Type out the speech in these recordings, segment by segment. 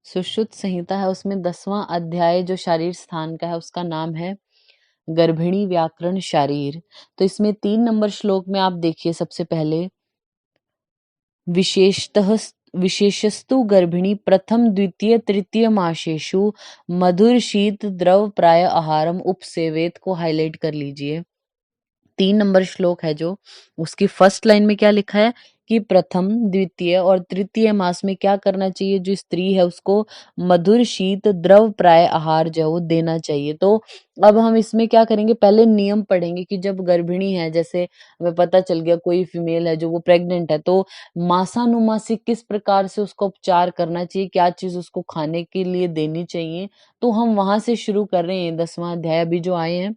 सुश्रुत संहिता है उसमें 10वां अध्याय जो शारीर स्थान का है उसका नाम है गर्भिणी व्याकरण शारीर। तो इसमें 3 नंबर श्लोक में आप देखिए सबसे पहले विशेषतः विशेषस्तु गर्भिणी प्रथम द्वितीय तृतीय मासेषु मधुर शीत द्रव प्राय आहारम उपसेवेत को हाईलाइट कर लीजिए। 3 नंबर श्लोक है जो उसकी फर्स्ट लाइन में क्या लिखा है कि प्रथम द्वितीय और तृतीय मास में क्या करना चाहिए, जो स्त्री है उसको मधुर शीत द्रव प्राय आहार जो है वो देना चाहिए। तो अब हम इसमें क्या करेंगे, पहले नियम पढ़ेंगे कि जब गर्भिणी है, जैसे हमें पता चल गया कोई फीमेल है जो वो प्रेग्नेंट है, तो मासानुमासिक किस प्रकार से उसको उपचार करना चाहिए, क्या चीज उसको खाने के लिए देनी चाहिए। तो हम वहां से शुरू कर रहे हैं। 10वां अध्याय अभी जो आए हैं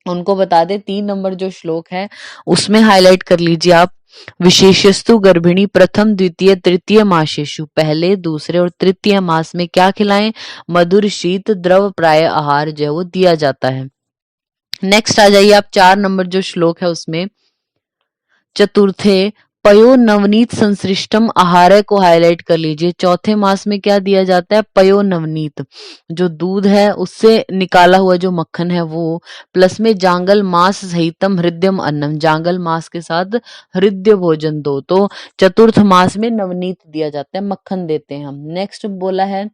उनको बता दे। 3 नंबर जो श्लोक है उसमें हाईलाइट कर लीजिए आप, विशेषस्तु गर्भिणी प्रथम द्वितीय तृतीय मासेषु, पहले दूसरे और तृतीय मास में क्या खिलाएं, मधुर शीत द्रव प्राय आहार जो है वो दिया जाता है। नेक्स्ट आ जाइए आप 4 नंबर जो श्लोक है उसमें चतुर्थे पयो नवनीत संसृष्टम आहार को हाईलाइट कर लीजिए। चौथे मास में क्या दिया जाता है, पयो नवनीत, जो दूध है उससे निकाला हुआ जो मक्खन है वो, प्लस में जांगल मास सहितम हृदयम अन्नम, जांगल मास के साथ हृदय भोजन दो। तो चतुर्थ मास में नवनीत दिया जाता है, मक्खन देते हैं हम। नेक्स्ट बोला है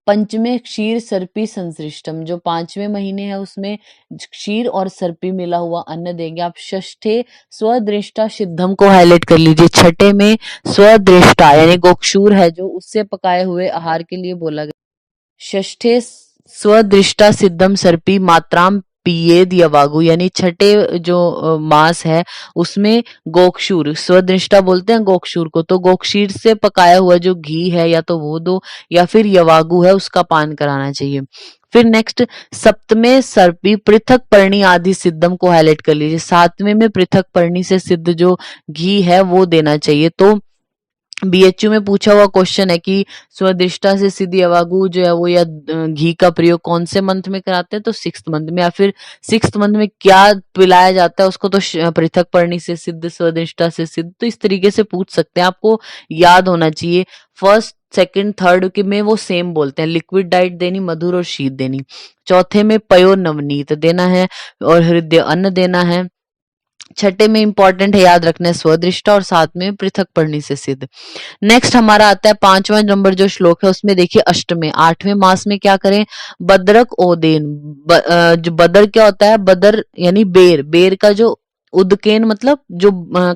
पंचमे क्षीर सर्पी संसृष्टम, जो 5वें महीने है उसमें क्षीर और सर्पी मिला हुआ अन्न देंगे आप। षष्ठे स्वदृष्टा सिद्धम को हाईलाइट कर लीजिए। छठे में स्वदृष्टा यानी गोक्षूर है जो उससे पकाए हुए आहार के लिए बोला गया। षष्ठे स्वदृष्टा सिद्धम सर्पी मात्राम पियेद यवागु, यानी छठे जो मास है उसमें गोक्षूर, स्वदृष्टा बोलते हैं गोक्षूर को, तो गोक्षीर से पकाया हुआ जो घी है या तो वो दो या फिर यवागु है उसका पान कराना चाहिए। फिर नेक्स्ट सप्तमे सर्पी पृथक पर्णी आदि सिद्धम को हाईलाइट कर लीजिए। 7वें में पृथक पर्णी से सिद्ध जो घी है वो देना चाहिए। तो बीएचयू में पूछा हुआ क्वेश्चन है कि स्वदिष्टा से सिद्धि अवागु जो है वो या घी का प्रयोग कौन से मंथ में कराते हैं, तो 6th मंथ में, या फिर 6th मंथ में क्या पिलाया जाता है उसको, तो पृथक पर्णी से सिद्ध स्वदिष्टा से सिद्ध, तो इस तरीके से पूछ सकते हैं। आपको याद होना चाहिए फर्स्ट सेकंड थर्ड के में वो सेम बोलते हैं, लिक्विड डाइट देनी, मधुर और शीत देनी। चौथे में पयो नवनीत देना है और हृदय अन्न देना है। छठे में इंपॉर्टेंट है याद रखना है स्वदृष्टा, और 7 में पृथक पर्णी से सिद्ध। नेक्स्ट हमारा आता है 5वां नंबर जो श्लोक है उसमें देखिए अष्टमे 8वें मास में क्या करें, बदरक ओदेन, जो बदर क्या होता है, बदर यानी बेर, बेर का जो उदकेन मतलब जो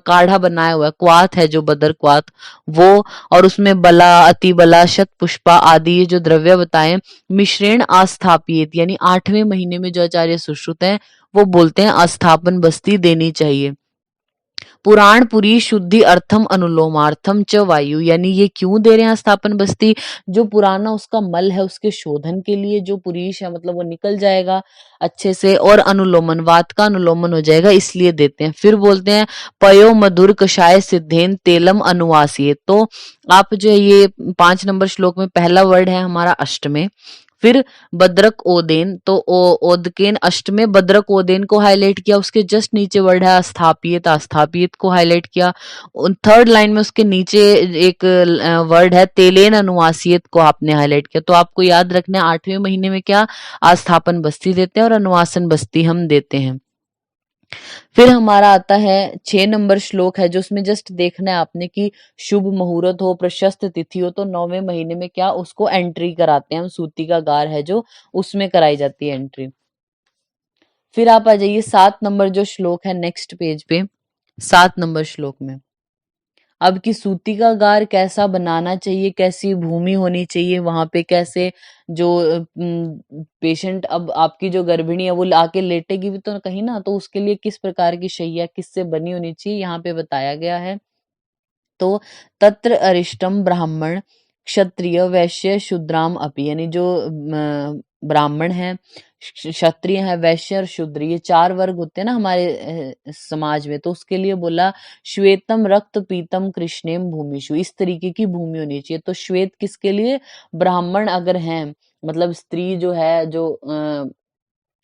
काढ़ा बनाया हुआ है, क्वाथ है जो बदर क्वाथ वो, और उसमें बला अति बला शत पुष्पा आदि ये जो द्रव्य बताए मिश्रण आस्थापित, यानी 8वें महीने में जो आचार्य सुश्रुत है वो बोलते हैं अस्थापन बस्ती देनी चाहिए। पुराण पुरी शुद्धि अर्थम अनुलोमार्थम च वायु, यानी ये क्यों दे रहे हैं स्थापन बस्ती, जो पुराना उसका मल है उसके शोधन के लिए, जो पुरीश है मतलब वो निकल जाएगा अच्छे से, और अनुलोमन वात का अनुलोमन हो जाएगा इसलिए देते हैं। फिर बोलते हैं पयो मधुर कषाय सिद्धेन तेलम अनुवासिये। तो आप जो है ये 5 नंबर श्लोक में पहला वर्ड है हमारा अष्टमे, फिर बद्रक ओदेन, तो ओदकेन अष्ट में बद्रक ओदेन को हाईलाइट किया, उसके जस्ट नीचे वर्ड है अस्थापियत, अस्थापियत को हाईलाइट किया। थर्ड लाइन में उसके नीचे एक वर्ड है तेलेन अनुवासियत को आपने हाईलाइट किया। तो आपको याद रखना है 8वें महीने में क्या आस्थापन बस्ती देते हैं और अनुवासन बस्ती हम देते हैं। फिर हमारा आता है 6 नंबर श्लोक है जो उसमें जस्ट देखना है आपने कि शुभ मुहूर्त हो, प्रशस्त तिथि हो, तो 9वें महीने में क्या उसको एंट्री कराते हैं हम, सूती का गार है जो उसमें कराई जाती है एंट्री। फिर आप आ जाइए 7 नंबर जो श्लोक है नेक्स्ट पेज पे, 7 नंबर श्लोक में अब की सूती का गार कैसा बनाना चाहिए, कैसी भूमि होनी चाहिए वहां पे, कैसे जो पेशेंट अब आपकी जो गर्भिणी है वो आके लेटेगी भी तो कहीं ना, तो उसके लिए किस प्रकार की शैय्या किससे बनी होनी चाहिए यहाँ पे बताया गया है। तो तत्र अरिष्टम ब्राह्मण क्षत्रिय वैश्य शूद्राम अपि, यानी जो ब्राह्मण है, क्षत्रिय है, वैश्य और शूद्र, ये 4 वर्ग होते हैं ना हमारे समाज में, तो उसके लिए बोला श्वेतम रक्त पीतम कृष्णेम भूमिषु, इस तरीके की भूमि होनी चाहिए। तो श्वेत किसके लिए, ब्राह्मण अगर हैं मतलब स्त्री जो है जो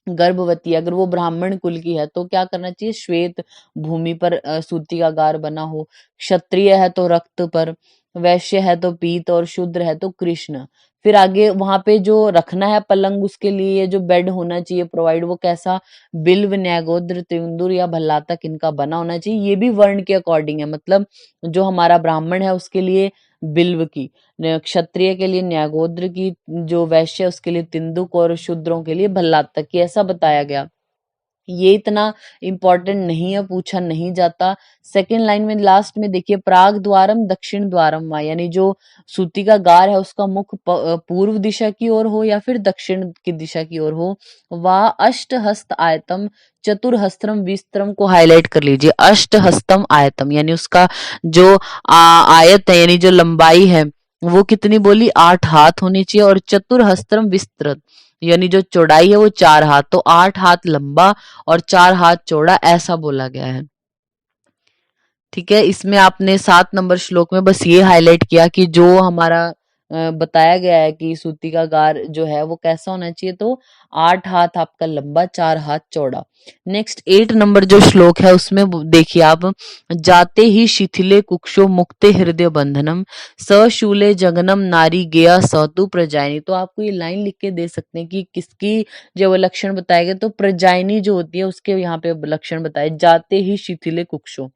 गर्भवती अगर वो ब्राह्मण कुल की है तो क्या करना चाहिए, श्वेत भूमि पर सूती का गार बना हो। क्षत्रिय है तो रक्त पर, वैश्य है तो पीत और शूद्र है तो कृष्ण। फिर आगे वहां पे जो रखना है पलंग, उसके लिए जो बेड होना चाहिए प्रोवाइड, वो कैसा, बिल्व, न्यागोद्र, त्रिउंदुर या भल्लातक इनका बना होना चाहिए। ये भी वर्ण के अकॉर्डिंग है, मतलब जो हमारा ब्राह्मण है उसके लिए बिल्व की, क्षत्रिय के लिए न्यागोद्र की, जो वैश्य है उसके लिए तिंदुक और शूद्रों के लिए भल्लातक की, ऐसा बताया गया। ये इतना इंपॉर्टेंट नहीं है, पूछा नहीं जाता। सेकंड लाइन में लास्ट में देखिए, प्राग द्वारम दक्षिण द्वारम वा, यानी जो सूती का गार है उसका मुख पूर्व दिशा की ओर हो या फिर दक्षिण की दिशा की ओर हो। वा अष्टहस्त आयतम चतुर्हस्त्रम विस्त्रम को हाईलाइट कर लीजिए। अष्टहस्तम आयतम यानी उसका जो आयत है, यानी जो लंबाई है वो कितनी बोली, 8 हाथ होनी चाहिए। और चतुर्हस्त्रम विस्तृत यानी जो चौड़ाई है वो 4 हाथ, तो 8 हाथ लंबा और 4 हाथ चौड़ा, ऐसा बोला गया है। ठीक है, इसमें आपने 7 नंबर श्लोक में बस ये हाईलाइट किया कि जो हमारा बताया गया है कि सूती का गार जो है वो कैसा होना चाहिए, तो 8 हाथ आपका लंबा, 4 हाथ चौड़ा। नेक्स्ट 8 नंबर जो श्लोक है उसमें देखिए आप, जाते ही शिथिले कुक्षो मुक्ते हृदय बंधनम सशूले जगनम नारी गेया सतु प्रजायनी। तो आपको ये लाइन लिख के दे सकते हैं कि किसकी जो वो लक्षण बताए गए, तो प्रजायनी जो होती है उसके यहाँ पे लक्षण बताए, जाते ही शिथिले कुक्षो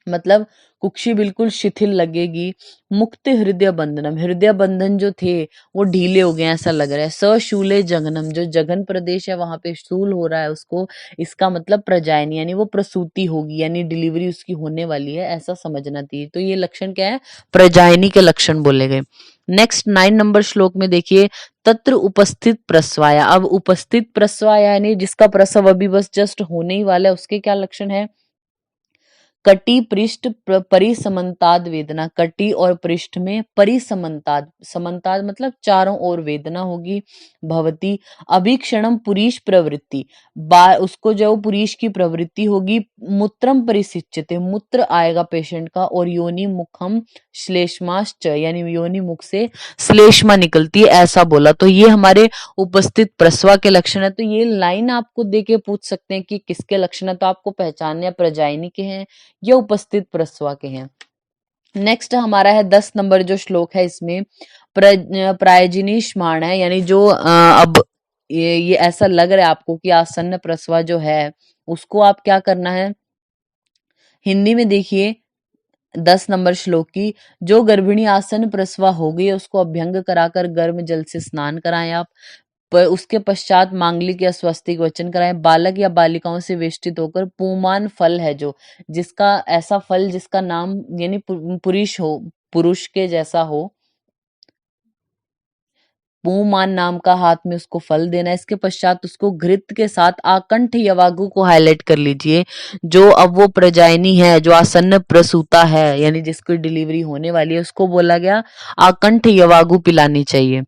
मतलब कुक्षी बिल्कुल शिथिल लगेगी। मुक्त हृदय बंधनम, हृदय बंधन जो थे वो ढीले हो गए ऐसा लग रहा है। सशूले जघनम, जो जघन प्रदेश है वहां पे शूल हो रहा है उसको, इसका मतलब प्रजायनी यानी वो प्रसूति होगी, यानी डिलीवरी उसकी होने वाली है, ऐसा समझना चाहिए। तो ये लक्षण क्या है, प्रजायनी के लक्षण बोले गए। नेक्स्ट 9 नंबर श्लोक में देखिए, तत्र उपस्थित प्रस्वाया। अब उपस्थित प्रस्वाया यानी जिसका प्रसव अभी बस जस्ट होने ही वाला है, उसके क्या लक्षण है, कटी पृष्ठ परिसमन्ताद वेदना, कटी और पृष्ठ में परिसमन्ताद, समन्ताद मतलब चारों ओर वेदना होगी। भवती अभीक्षणम पुरीश प्रवृत्ति, उसको जो पुरीश की प्रवृत्ति होगी। मूत्रम परिसिच्यते, मूत्र आएगा पेशेंट का। और योनि मुखम श्लेष्माश्च, यानी योनि मुख से श्लेष्मा निकलती है, ऐसा बोला। तो ये हमारे उपस्थित प्रसवा के लक्षण है। तो ये लाइन आपको देके पूछ सकते हैं कि किसके लक्षण है, तो आपको पहचानने प्रजायनी के हैं ये उपस्थित प्रसवा के हैं। नेक्स्ट हमारा है 10 नंबर जो श्लोक है, इसमें प्रायजिनीष्माण है, यानी जो अब ये ऐसा लग रहा है आपको कि आसन्न प्रसवा जो है उसको आप क्या करना है, हिंदी में देखिए 10 नंबर श्लोक की, जो गर्भिणी आसन प्रसवा हो गई है उसको अभ्यंग कराकर गर्म जल से स्नान कराएं आप। उसके पश्चात मांगलिक या स्वस्तिक वचन कराएं। बालक या बालिकाओं से वेष्टित होकर पूमान फल है जो, जिसका ऐसा फल जिसका नाम यानी पुरुष हो, पुरुष के जैसा हो, पूमान नाम का हाथ में उसको फल देना है। इसके पश्चात उसको घृत के साथ आकंठ यवागु को हाईलाइट कर लीजिए। जो अब वो प्रजायनी है, जो आसन्न प्रसूता है यानी जिसकी डिलीवरी होने वाली है, उसको बोला गया आकंठ यवागु पिलानी चाहिए।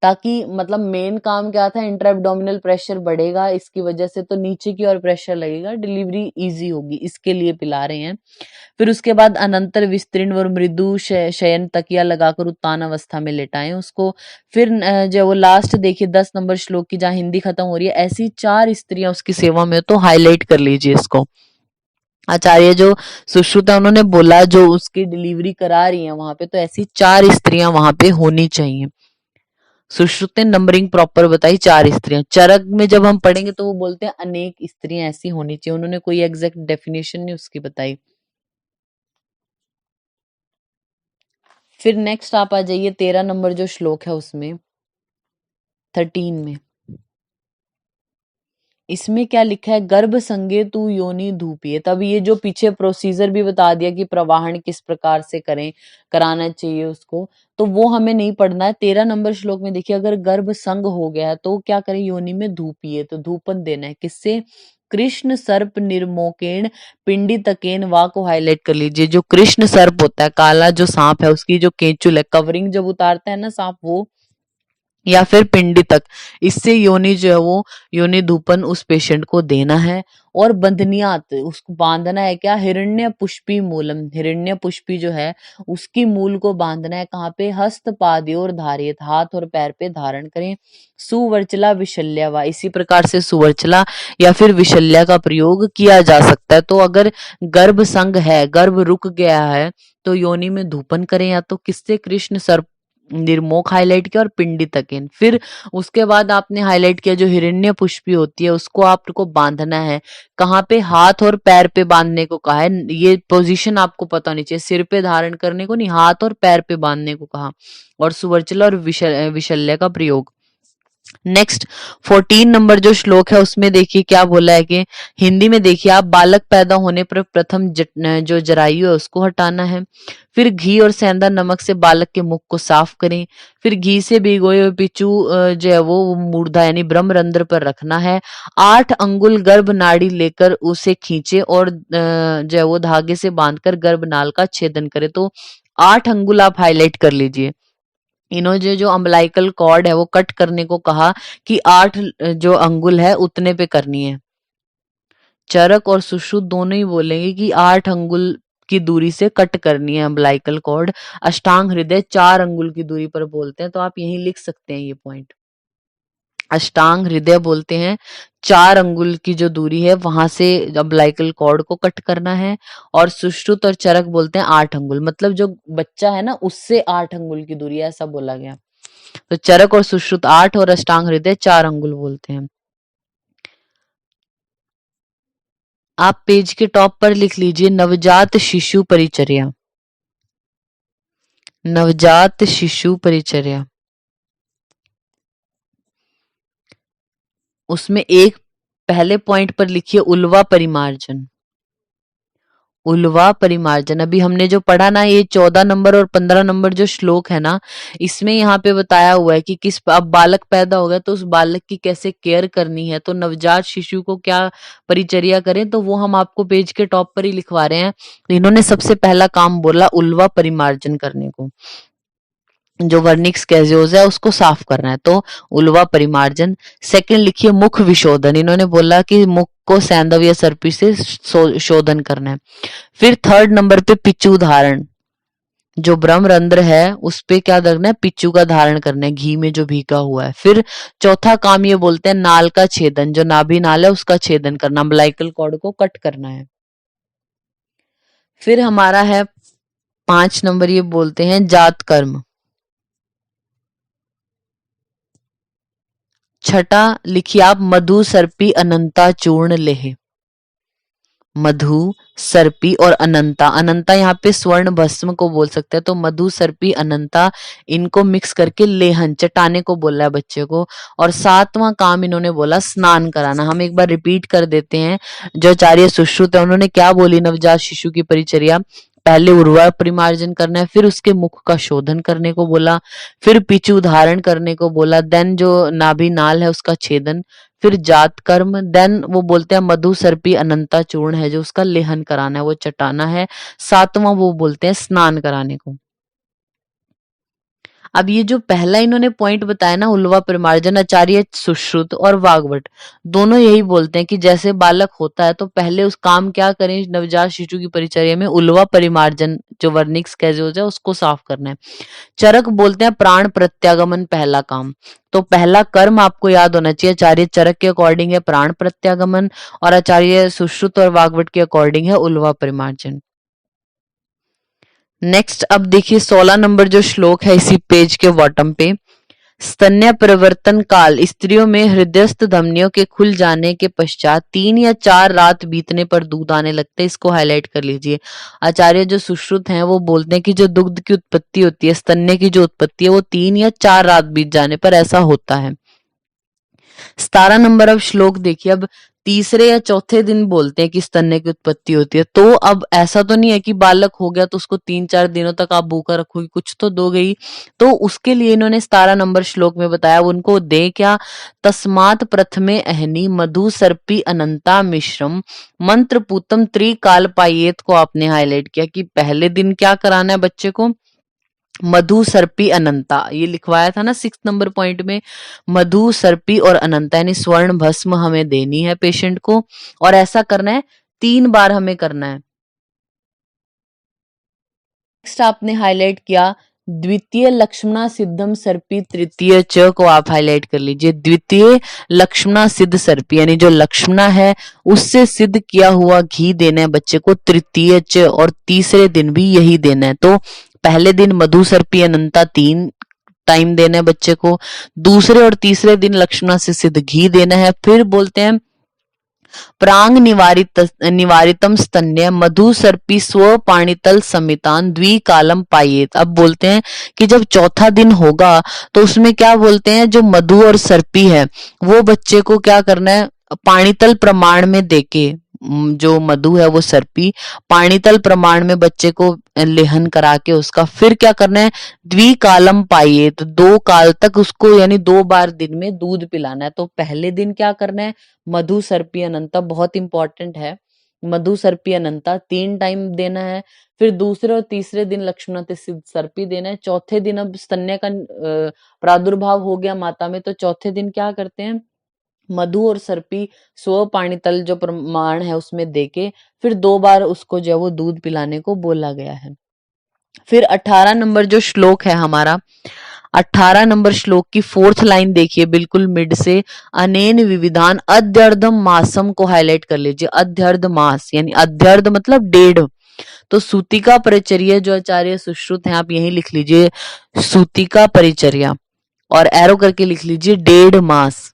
ताकि मतलब मेन काम क्या था, इंट्रा एब्डोमिनल प्रेशर बढ़ेगा इसकी वजह से, तो नीचे की ओर प्रेशर लगेगा, डिलीवरी इजी होगी, इसके लिए पिला रहे हैं। फिर उसके बाद अनंतर विस्तीर्ण और मृदु शयन तकिया लगाकर उत्तान अवस्था में लेटाएं उसको। फिर जो वो लास्ट देखिए 10 नंबर श्लोक की जहाँ हिंदी खत्म हो रही है, ऐसी 4 स्त्रियां उसकी सेवा में, तो हाईलाइट कर लीजिए इसको। आचार्य जो सुश्रुता उन्होंने बोला जो उसकी डिलीवरी करा रही है वहां पे, तो ऐसी 4 स्त्रियां वहां पे होनी चाहिए। सुश्रुत ने नंबरिंग प्रॉपर बताई, 4 स्त्रियां। चरक में जब हम पढ़ेंगे तो वो बोलते हैं अनेक स्त्रियां ऐसी होनी चाहिए, उन्होंने कोई एग्जैक्ट डेफिनेशन नहीं उसकी बताई। फिर नेक्स्ट आप आ जाइए 13 नंबर जो श्लोक है उसमें 13 में, इसमें क्या लिखा है, गर्भ संगे तू योनि धूपिए। तब ये जो पीछे प्रोसीजर भी बता दिया कि प्रवाहन किस प्रकार से करें, कराना चाहिए उसको, तो वो हमें नहीं पढ़ना है। 13 नंबर श्लोक में देखिए, अगर गर्भ संग हो गया है तो क्या करें, योनि में धूपिए, तो धूपन देना है किससे, कृष्ण सर्प निर्मोकेण पिंडितकेन वा को हाईलाइट कर लीजिए। जो कृष्ण सर्प होता है, काला जो सांप है, उसकी जो केंचुल है, कवरिंग जब उतारता है ना सांप, वो या फिर पिंडी तक, इससे योनि जो है वो योनि धूपन उस पेशेंट को देना है। और बंधनियात, उसको बांधना है क्या, हिरण्य पुष्पी मूलम, हिरण्य पुष्पी जो है उसकी मूल को बांधना है कहाँ पे, हस्त पादयोर धारित, हाथ और पैर पे धारण करें। सुवर्चला विशल्या वा, इसी प्रकार से सुवर्चला या फिर विशल्या का प्रयोग किया जा सकता है। तो अगर गर्भ संग है, गर्भ रुक गया है, तो योनि में धूपन करें, या तो किससे, कृष्ण सर्प निर्मोक हाईलाइट किया और पिंडी तकेन। फिर उसके बाद आपने हाईलाइट किया जो हिरण्यपुष्पी होती है उसको आपको बांधना है। कहाँ पे, हाथ और पैर पे बांधने को कहा है। ये पोजीशन आपको पता होनी चाहिए, सिर पे धारण करने को नहीं, हाथ और पैर पे बांधने को कहा। और सुवर्चला और विशल्य का प्रयोग। नेक्स्ट 14 नंबर जो श्लोक है उसमें देखिए क्या बोला है कि हिंदी में देखिए आप, बालक पैदा होने पर प्रथम जो जरायु है उसको हटाना है। फिर घी और सेंधा नमक से बालक के मुख को साफ करें। फिर घी से भिगोए हुए पिचू जो है वो मूर्धा यानी ब्रह्मरंध्र पर रखना है। 8 अंगुल गर्भ नाड़ी लेकर उसे खींचे और जो है वो धागे से बांधकर गर्भनाल का छेदन करे। तो 8 अंगुल आप हाईलाइट कर लीजिए। इन्होंने जो अम्बलाइकल कॉर्ड है वो कट करने को कहा कि 8 जो अंगुल है उतने पे करनी है। चरक और सुश्रुत दोनों ही बोलेंगे कि 8 अंगुल की दूरी से कट करनी है अम्बलाइकल कॉर्ड। अष्टांग हृदय 4 अंगुल की दूरी पर बोलते हैं, तो आप यहीं लिख सकते हैं ये पॉइंट। अष्टांग हृदय बोलते हैं 4 अंगुल की जो दूरी है वहां से अम्बलाइकल कॉर्ड को कट करना है। और सुश्रुत और चरक बोलते हैं 8 अंगुल, मतलब जो बच्चा है ना उससे 8 अंगुल की दूरी है, ऐसा बोला गया। तो चरक और सुश्रुत 8 और अष्टांग हृदय 4 अंगुल बोलते हैं। आप पेज के टॉप पर लिख लीजिए नवजात शिशु परिचर्या। नवजात शिशु परिचर्या, उसमें एक पहले पॉइंट पर लिखिए उल्वा परिमार्जन। उल्वा परिमार्जन अभी हमने जो पढ़ा ना, ये 14 नंबर और 15 नंबर जो श्लोक है ना, इसमें यहाँ पे बताया हुआ है कि किस, अब बालक पैदा हो गया तो उस बालक की कैसे केयर करनी है, तो नवजात शिशु को क्या परिचर्या करें, तो वो हम आपको पेज के टॉप पर ही लिखवा रहे हैं। तो इन्होंने सबसे पहला काम बोला उल्वा परिमार्जन करने को, जो वर्निक्स कैजियोज है उसको साफ करना है, तो उल्वा परिमार्जन। सेकंड लिखिए मुख विशोधन, इन्होंने बोला कि मुख को सैंधव या सर्पी से शोधन करना है। फिर थर्ड नंबर पे पिच्चू धारण, जो ब्रह्मरंध्र है उस पे क्या करना है, पिच्चू का धारण करना है, घी में जो भीगा हुआ है। फिर चौथा काम ये बोलते हैं नाल का छेदन, जो नाभि नाल है उसका छेदन करना, अम्बलाइकल कॉर्ड को कट करना है। फिर हमारा है 5 नंबर, ये बोलते हैं जात कर्म। छठा लिखिए आप मधु सर्पी अनंता चूर्ण लेह। मधु सर्पी और अनंता, अनंता यहाँ पे स्वर्ण भस्म को बोल सकते हैं, तो मधु सर्पी अनंता इनको मिक्स करके लेहन चटाने को बोला है बच्चे को। और 7वां काम इन्होंने बोला स्नान कराना। हम एक बार रिपीट कर देते हैं, जो आचार्य सुश्रुत है उन्होंने क्या बोली नवजात शिशु की परिचर्या। पहले उर्वर परिमार्जन करना है, फिर उसके मुख का शोधन करने को बोला, फिर पिचू धारण करने को बोला, देन जो नाभि नाल है उसका छेदन, फिर जात कर्म, देन वो बोलते हैं मधु सर्पी अनंता चूर्ण है जो उसका लेहन कराना है, वो चटाना है। 7वां वो बोलते हैं स्नान कराने को। अब ये जो पहला इन्होंने पॉइंट बताया ना उल्वा परिमार्जन, आचार्य सुश्रुत और वाग्भट दोनों यही बोलते हैं कि जैसे बालक होता है तो पहले उस काम क्या करें नवजात शिशु की परिचर्या में, उल्वा परिमार्जन जो वर्निक्स कैजियोज है उसको साफ करना है। चरक बोलते हैं प्राण प्रत्यागमन पहला काम, तो पहला कर्म आपको याद होना चाहिए, आचार्य चरक के अकॉर्डिंग है प्राण प्रत्यागमन और आचार्य सुश्रुत और वाग्भट के अकॉर्डिंग है उल्वा परिमार्जन। नेक्स्ट अब देखिए 16 नंबर जो श्लोक है इसी पेज के बॉटम पे, स्तन्य परिवर्तन काल, स्त्रियों में हृदयस्थ धमनियों के खुल जाने के पश्चात 3 या 4 रात बीतने पर दूध आने लगता है, इसको हाईलाइट कर लीजिए। आचार्य जो सुश्रुत हैं वो बोलते हैं कि जो दुग्ध की उत्पत्ति होती है, स्तन्य की जो उत्पत्ति है वो 3 या 4 रात बीत जाने पर ऐसा होता है। 17 नंबर अब श्लोक देखिए, अब तीसरे या चौथे दिन बोलते हैं कि स्तन्य की उत्पत्ति होती है, तो अब ऐसा तो नहीं है कि बालक हो गया तो उसको 3-4 दिनों तक आप भूखा रखोगे, कुछ तो दो गई। तो उसके लिए इन्होंने 17 नंबर श्लोक में बताया उनको दे क्या, तस्मात प्रथमे अहनी मधु सर्पी अनंता मिश्रम मंत्र पूतम त्रिकाल पायेत को आपने हाईलाइट किया कि पहले दिन क्या कराना है बच्चे को, मधु सर्पी अनंता, ये लिखवाया था ना 6 नंबर पॉइंट में, मधु सर्पी और अनंता यानी स्वर्ण भस्म हमें देनी है पेशेंट को, और ऐसा करना है 3 बार हमें करना है। नेक्स्ट आपने हाईलाइट किया द्वितीय लक्ष्मणा सिद्धम सर्पी तृतीय च को आप हाईलाइट कर लीजिए। द्वितीय लक्ष्मणा सिद्ध सर्पी यानी जो लक्ष्मणा है उससे सिद्ध किया हुआ घी देना है बच्चे को, तृतीय च और तीसरे दिन भी यही देना है। तो पहले दिन मधु सर्पी अनंता 3 टाइम देना है बच्चे को, दूसरे और तीसरे दिन लक्ष्मणा से सिद्ध घी देना है। फिर बोलते हैं प्रांग निवारितम स्तन्य मधु सर्पी स्व पाणितल समितान द्विकालम पायेत। अब बोलते हैं कि जब चौथा दिन होगा तो उसमें क्या बोलते हैं, जो मधु और सर्पी है वो बच्चे को क्या करना है, पाणितल प्रमाण में देके, जो मधु है वो सर्पी पाणितल प्रमाण में बच्चे को लेहन करा के उसका फिर क्या करना है, द्विकालम पाइए, तो 2 काल तक उसको यानी 2 बार दिन में दूध पिलाना है। तो पहले दिन क्या करना है, मधु सर्पी अनंता बहुत इंपॉर्टेंट है, मधु सर्पी अनंता 3 टाइम देना है। फिर दूसरे और तीसरे दिन लक्ष्मण सिद्ध सर्पी देना है। चौथे दिन अब स्तन्य का प्रादुर्भाव हो गया माता में, तो चौथे दिन क्या करते हैं, मधु और सर्पी स्व पाणितल जो प्रमाण है उसमें देके फिर 2 बार उसको जो वो दूध पिलाने को बोला गया है। फिर 18 नंबर जो श्लोक है हमारा, 18 नंबर श्लोक की 4th लाइन देखिए बिल्कुल मिड से, अनेन विविधान अध्यर्धम मासम को हाईलाइट कर लीजिए। अध्यर्ध मास यानी अध्यर्ध मतलब 1.5, तो सूतिका परिचर्या जो आचार्य सुश्रुत है आप यही लिख लीजिए, सूतिका परिचर्या और एरो करके लिख लीजिए 1.5 मास।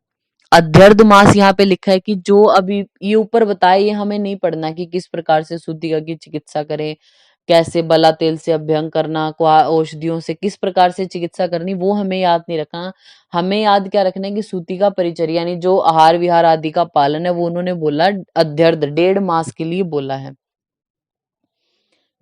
अध्यर्ध मास यहाँ पे लिखा है कि जो अभी ये ऊपर बताया ये हमें नहीं पढ़ना कि किस प्रकार से सूतिका की चिकित्सा करें, कैसे बला तेल से अभ्यंग करना, औषधियों से किस प्रकार से चिकित्सा करनी, वो हमें याद नहीं रखना। हमें याद क्या रखना है कि सूतिका परिचर्या यानी जो आहार विहार आदि का पालन है वो उन्होंने बोला अध्यर्ध 1.5 मास के लिए बोला है।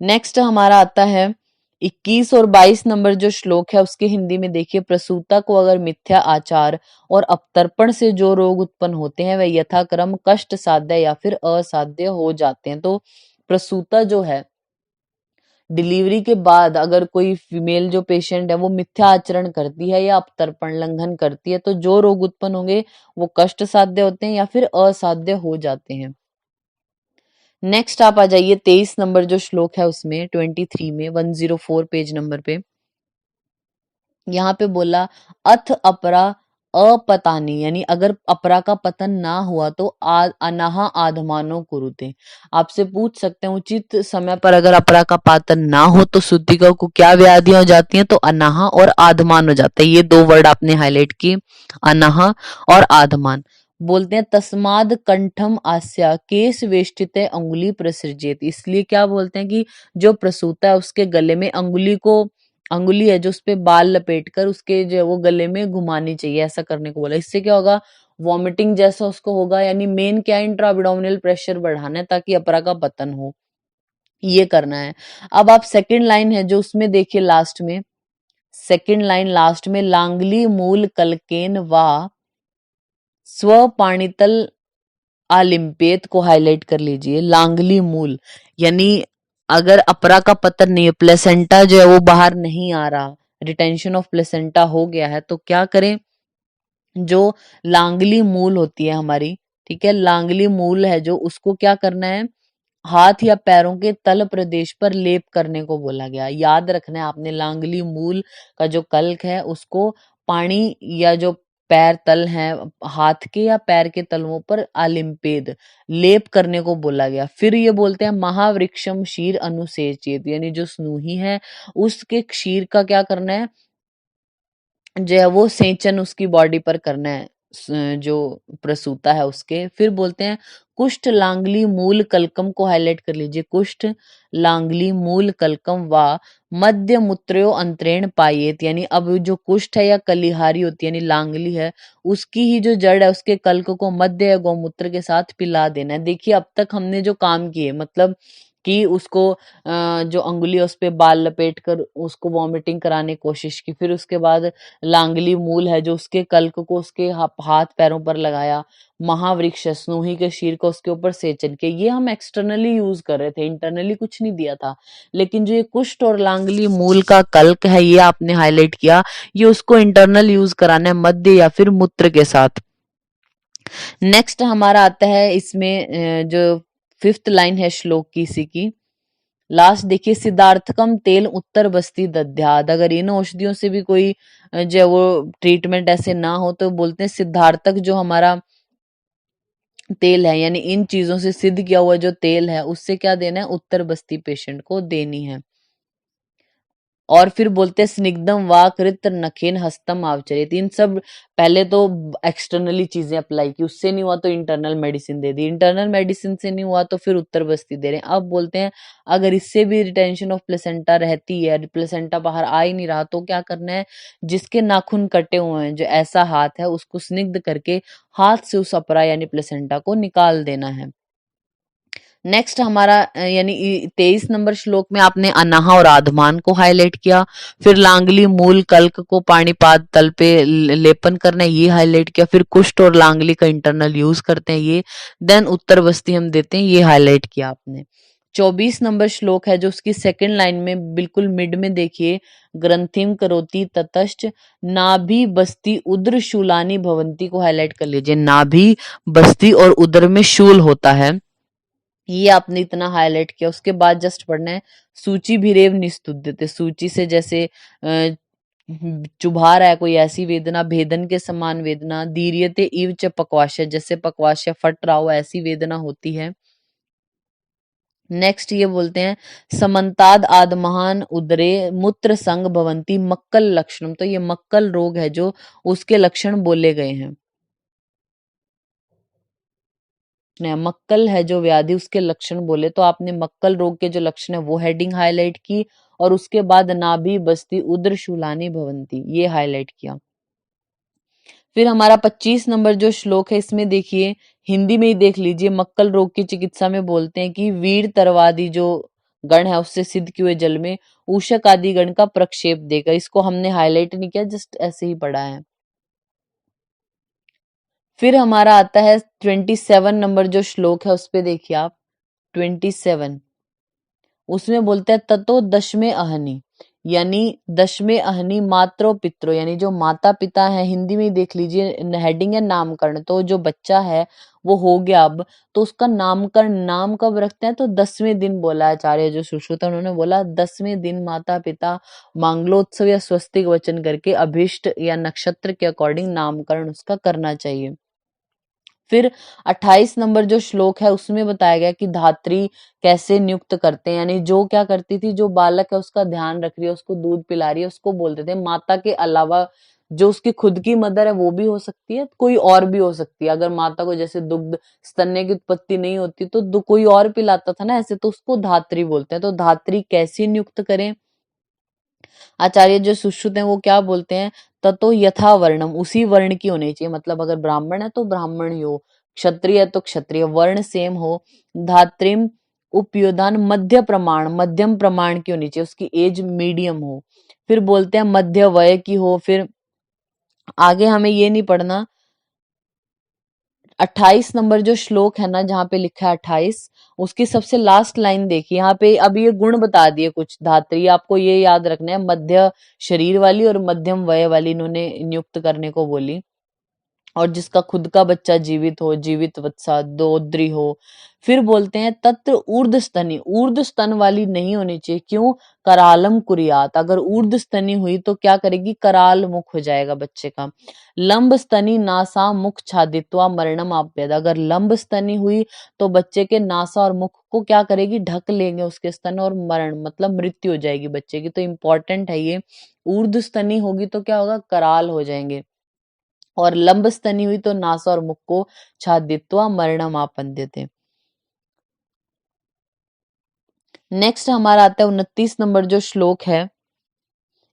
नेक्स्ट हमारा आता है 21 और 22 नंबर जो श्लोक है उसके हिंदी में देखिए, प्रसूता को अगर मिथ्या आचार और अपतर्पण से जो रोग उत्पन्न होते हैं वह यथाक्रम कष्ट साध्य या फिर असाध्य हो जाते हैं। तो प्रसूता जो है डिलीवरी के बाद अगर कोई फीमेल जो पेशेंट है वो मिथ्या आचरण करती है या अपतर्पण लंघन करती है तो जो रोग उत्पन्न होंगे वो कष्ट साध्य होते हैं या फिर असाध्य हो जाते हैं। नेक्स्ट आप आ जाइए 23 नंबर जो श्लोक है उसमें 23 में 104 पेज नंबर पे, यहाँ पे बोला अथ अपरा अपतानी यानी अगर अपरा का पतन ना हुआ तो अनाहा आधमानो कुरुते। आपसे पूछ सकते हैं उचित समय पर अगर अपरा का पतन ना हो तो शुद्धिका को क्या व्याधियां हो जाती हैं, तो अनाहा और आधमान हो जाता है। ये 2 वर्ड आपने हाईलाइट किए, अनाहा और आधमान। बोलते हैं तस्माद कंठम आस्या केस वेष्टित अंगुली प्रसृजित, इसलिए क्या बोलते हैं कि जो प्रसूता है उसके गले में अंगुली है जो उस पे बाल लपेट कर उसके जो वो गले में घुमानी चाहिए, ऐसा करने को बोला। इससे क्या होगा, वॉमिटिंग जैसा उसको होगा, यानी मेन क्या इंट्रा एब्डोमिनल प्रेशर बढ़ाना है ताकि अपरा का पतन हो, ये करना है। अब आप सेकंड लाइन है जो उसमें देखिए लास्ट में, सेकंड लाइन लास्ट में लांगली मूल कलकेन वा स्वपाणितल आलिम्पेत को हाईलाइट कर लीजिए। लांगली मूल यानी अगर अपरा का पतन नहीं है, प्लेसेंटा जो है वो बाहर नहीं आ रहा, रिटेंशन ऑफ प्लेसेंटा हो गया है, तो क्या करें, जो लांगली मूल होती है हमारी, ठीक है, लांगली मूल है जो उसको क्या करना है, हाथ या पैरों के तल प्रदेश पर लेप करने को बोला गया। याद रखना है आपने, लांगली मूल का जो कल्क है उसको पानी या जो पैर तल हैं हाथ के या पैर के तलवों पर आलिम्पेद लेप करने को बोला गया। फिर ये बोलते हैं महावृक्षम क्षीर अनुसेचित यानी जो स्नूही है उसके क्षीर का क्या करना है, जो है वो सेचन उसकी बॉडी पर करना है, जो प्रसूता है उसके। फिर बोलते हैं कुष्ठ लांगली मूल कलकम को हाईलाइट कर लीजिए, कुष्ठ लांगली मूल कलकम व मध्य मूत्रो अंतरेण पायेत, यानी अब जो कुष्ठ है या कलिहारी होती है यानी लांगली है उसकी ही जो जड़ है उसके कल्क को मध्य या गौमूत्र के साथ पिला देना है। देखिए अब तक हमने जो काम किए मतलब कि उसको जो अंगुली है उस पे बाल लपेट कर उसको वॉमिटिंग कराने की कोशिश की, फिर उसके बाद लांगली मूल है जो उसके कल्क को उसके हाथ पैरों पर लगाया, महावृक्ष स्नूही के शीर को उसके ऊपर सेचन के, ये हम एक्सटर्नली यूज कर रहे थे, इंटरनली कुछ नहीं दिया था। लेकिन जो ये कुष्ठ और लांगली मूल का कल्क है ये आपने हाईलाइट किया, ये उसको इंटरनल यूज कराना है मध्य या फिर मूत्र के साथ। नेक्स्ट हमारा आता है इसमें जो 5th लाइन है श्लोक की इसी की, लास्ट देखिए, सिद्धार्थकम तेल उत्तर बस्ती दध्याद, अगर इन औषधियों से भी कोई जो है वो ट्रीटमेंट ऐसे ना हो तो बोलते हैं सिद्धार्थक जो हमारा तेल है, यानी इन चीजों से सिद्ध किया हुआ जो तेल है उससे क्या देना है, उत्तर बस्ती पेशेंट को देनी है। और फिर बोलते हैं स्निग्धम वा कृत नखेन हस्तम आवचरित, इन सब पहले तो एक्सटर्नली चीजें अप्लाई की, उससे नहीं हुआ तो इंटरनल मेडिसिन दे दी, इंटरनल मेडिसिन से नहीं हुआ तो फिर उत्तर बस्ती दे रहे हैं। अब बोलते हैं अगर इससे भी रिटेंशन ऑफ प्लेसेंटा रहती है, प्लेसेंटा बाहर आ ही नहीं रहा, तो क्या करना है, जिसके नाखून कटे हुए हैं, जो ऐसा हाथ है उसको स्निग्ध करके हाथ से उस अपरा यानी प्लेसेंटा को निकाल देना है। नेक्स्ट हमारा यानी 23 नंबर श्लोक में आपने अनाहा और आधमान को हाईलाइट किया, फिर लांगली मूल कल्क को पाणिपाद तल पे लेपन करना है, ये हाईलाइट किया, फिर कुष्ठ और लांगली का इंटरनल यूज करते हैं ये, देन उत्तर बस्ती हम देते हैं, ये हाईलाइट किया आपने। 24 नंबर श्लोक है जो उसकी सेकंड लाइन में बिल्कुल मिड में देखिए, ग्रंथिम करोति ततश्च नाभि बस्ती उदर शूलानी भवंती को हाईलाइट कर लीजिए, नाभि बस्ती और उदर में शूल होता है, ये आपने इतना हाईलाइट किया। उसके बाद जस्ट पढ़ना है सूची भिरेव निस्तुद्यते, सूची से जैसे चुभा रहा है कोई ऐसी वेदना, भेदन के समान वेदना, दीर्यते इव च पक्वाशय, जैसे पक्वाशय फट रहा हो ऐसी वेदना होती है। नेक्स्ट ये बोलते हैं समन्ताद आदमहान उदरे मूत्र संग भवंती मक्कल लक्षणम, तो ये मक्कल रोग है जो उसके लक्षण बोले गए हैं। मक्कल है जो व्याधि उसके लक्षण बोले, तो आपने मक्कल रोग के जो लक्षण है वो हेडिंग हाईलाइट की, और उसके बाद नाभि बस्ती उदर शूलानी भवंती ये हाईलाइट किया। फिर हमारा 25 नंबर जो श्लोक है इसमें देखिए, हिंदी में ही देख लीजिए, मक्कल रोग की चिकित्सा में बोलते हैं कि वीर तरवादी जो गण है उससे सिद्ध किए हुए जल में ऊषक आदि गण का प्रक्षेप देकर, इसको हमने हाईलाइट नहीं किया, जस्ट ऐसे ही पढ़ा है। फिर हमारा आता है 27 नंबर जो श्लोक है उस पे देखिए आप, 27, उसमें बोलते हैं ततो दशमे अहनी, यानी दशमे अहनी मात्रो पित्रो, यानी जो माता पिता है, हिंदी में ही देख लीजिए हेडिंग है नामकरण, तो जो बच्चा है वो हो गया अब, तो उसका नामकरण नाम कब रखते हैं, तो 10वें दिन बोला आचार्य जो सुश्रुत है उन्होंने बोला 10वें दिन माता पिता मांगलोत्सव या स्वस्तिक वचन करके अभिष्ट या नक्षत्र के अकॉर्डिंग नामकरण उसका करना चाहिए। फिर 28 नंबर जो श्लोक है उसमें बताया गया कि धात्री कैसे नियुक्त करते हैं, यानी जो क्या करती थी, जो बालक है उसका ध्यान रख रही है, उसको दूध पिला रही है, उसको बोलते थे माता के अलावा जो उसकी खुद की मदर है वो भी हो सकती है, कोई और भी हो सकती है, अगर माता को जैसे दुग्ध स्तन्य की उत्पत्ति नहीं होती तो कोई और पिलाता था ना ऐसे, तो उसको धात्री बोलते हैं। तो धात्री कैसे नियुक्त करें, आचार्य जो सुश्रुत हैं वो क्या बोलते हैं, ततो यथा वर्णम, उसी वर्ण की होनी चाहिए, मतलब अगर ब्राह्मण है तो ब्राह्मण ही हो, क्षत्रिय है तो क्षत्रिय, वर्ण सेम हो, धात्रिम उपयोदान मध्य प्रमाण, मध्यम प्रमाण की होनी चाहिए, उसकी एज मीडियम हो, फिर बोलते हैं मध्य वय की हो। फिर आगे हमें ये नहीं पढ़ना, 28 नंबर जो श्लोक है ना जहाँ पे लिखा है 28, उसकी सबसे लास्ट लाइन देखिए, यहाँ पे अब ये गुण बता दिए कुछ धात्री, आपको ये याद रखना है, मध्य शरीर वाली और मध्यम वय वाली इन्होंने नियुक्त करने को बोली, और जिसका खुद का बच्चा जीवित हो, जीवित वत्सा दोद्री हो। फिर बोलते हैं तत्र ऊर्ध स्तनी, ऊर्ध स्तन वाली नहीं होनी चाहिए, क्यों, करालम कुरियात, अगर ऊर्ध स्तनी हुई तो क्या करेगी, कराल मुख हो जाएगा बच्चे का। लंब स्तनी नासा मुख छादित्वा मरणम आप्यद, अगर लंब स्तनी हुई तो बच्चे के नासा और मुख को क्या करेगी, ढक लेंगे उसके स्तन, और मरण मतलब मृत्यु हो जाएगी बच्चे की, तो इंपॉर्टेंट है ये। ऊर्ध स्तनी होगी तो क्या होगा, कराल हो जाएंगे, और लंब स्तनी हुई तो नासा और मुख को छादित्वा मरणमापन्यते। नेक्स्ट हमारा आता है 29 नंबर जो श्लोक है,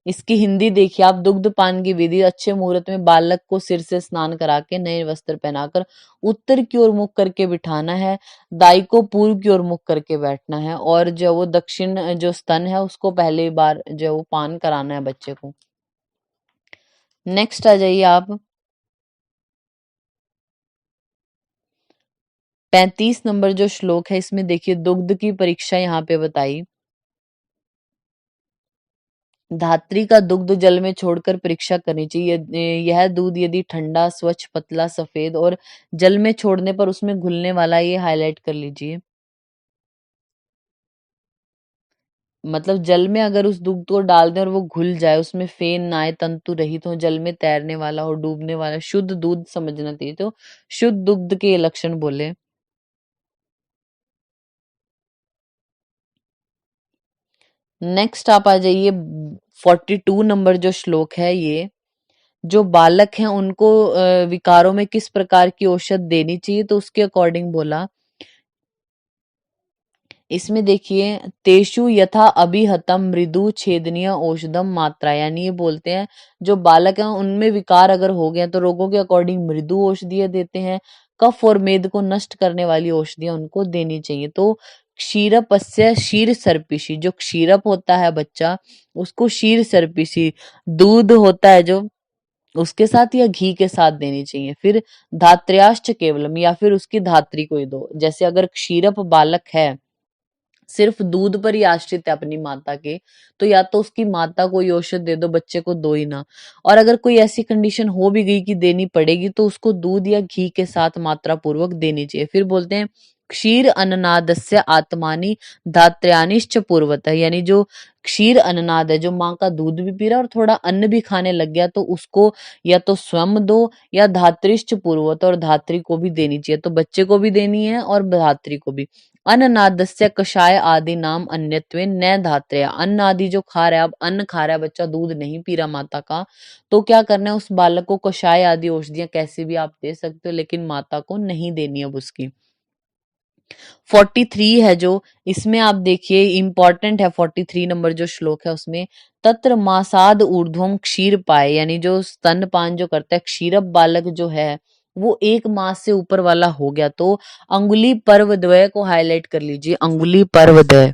इसकी हिंदी देखिए आप, दुग्ध पान की विधि, अच्छे मुहूर्त में बालक को सिर से स्नान करा के नए वस्त्र पहनाकर उत्तर की ओर मुख करके बिठाना है, दाई को पूर्व की ओर मुख करके बैठना है, और जो वो दक्षिण जो स्तन है उसको पहली बार जो वो पान कराना है बच्चे को। नेक्स्ट आ जाइए आप, 35 नंबर जो श्लोक है इसमें देखिए दुग्ध की परीक्षा यहाँ पे बताई, धात्री का दुग्ध जल में छोड़कर परीक्षा करनी चाहिए, यह दूध यदि ठंडा स्वच्छ पतला सफेद और जल में छोड़ने पर उसमें घुलने वाला, ये हाईलाइट कर लीजिए। मतलब जल में अगर उस दुग्ध को डाल दें और वो घुल जाए, उसमें फेन ना आए, तंतु रहित हो, जल में तैरने वाला हो, डूबने वाला, शुद्ध दूध समझना चाहिए। तो शुद्ध दुग्ध के ये लक्षण बोले। नेक्स्ट आप आ जाइए 42 नंबर जो श्लोक है, ये जो बालक हैं उनको विकारों में किस प्रकार की औषध देनी चाहिए, तो उसके अकॉर्डिंग बोला। इसमें देखिए, तेषु यथा अभिहतम मृदु छेदनीय औषधम मात्रा, यानी ये बोलते हैं जो बालक हैं उनमें विकार अगर हो गए तो रोगों के अकॉर्डिंग मृदु औषधियां देते हैं, कफ और मेद को नष्ट करने वाली औषधियां उनको देनी चाहिए। तो क्षीरपस्य क्षीर सर्पिषी, जो क्षीरप होता है बच्चा, उसको क्षीर सर्पिषी, दूध होता है जो, उसके साथ या घी के साथ देनी चाहिए। फिर धात्र्याश्च केवलम, या फिर उसकी धात्री को ही दो। जैसे अगर क्षीरप बालक है, सिर्फ दूध पर ही आश्रित है अपनी माता के, तो या तो उसकी माता को ही औषध दे दो, बच्चे को दो ही ना। और अगर कोई ऐसी कंडीशन हो भी गई कि देनी पड़ेगी, तो उसको दूध या घी के साथ मात्रा पूर्वक देनी चाहिए। फिर बोलते हैं क्षीर अन्नादस्य आत्मानी धात्र्यानिश्च पूर्वतः, यानी जो क्षीर अन्नाद है, जो माँ का दूध भी पी रहा है और थोड़ा अन्न भी खाने लग गया, तो उसको या तो स्वयं दो या धात्रिश्च पूर्वत, और धात्री को भी देनी चाहिए। तो बच्चे को भी देनी है और धात्री को भी। अन्ननादस्य कषाय आदि नाम अन्यत्वेन न धात्रेया, अन्न आदि जो खा रहा है, अब अन्न खा रहा है बच्चा, दूध नहीं पी रहा माता का, तो क्या करना है, उस बालक को कषाय आदि औषधियां कैसे भी आप दे सकते हो, लेकिन माता को नहीं देनी अब उसकी। 43 है जो, इसमें आप देखिए इंपॉर्टेंट है 43 नंबर जो श्लोक है उसमें, तत्र मासाद ऊर्ध्वम क्षीर पाए, यानी जो स्तनपान जो करता है क्षीरप बालक जो है, वो 1 मास से ऊपर वाला हो गया, तो अंगुली पर्वद्वय को हाईलाइट कर लीजिए। अंगुली पर्वद्वय,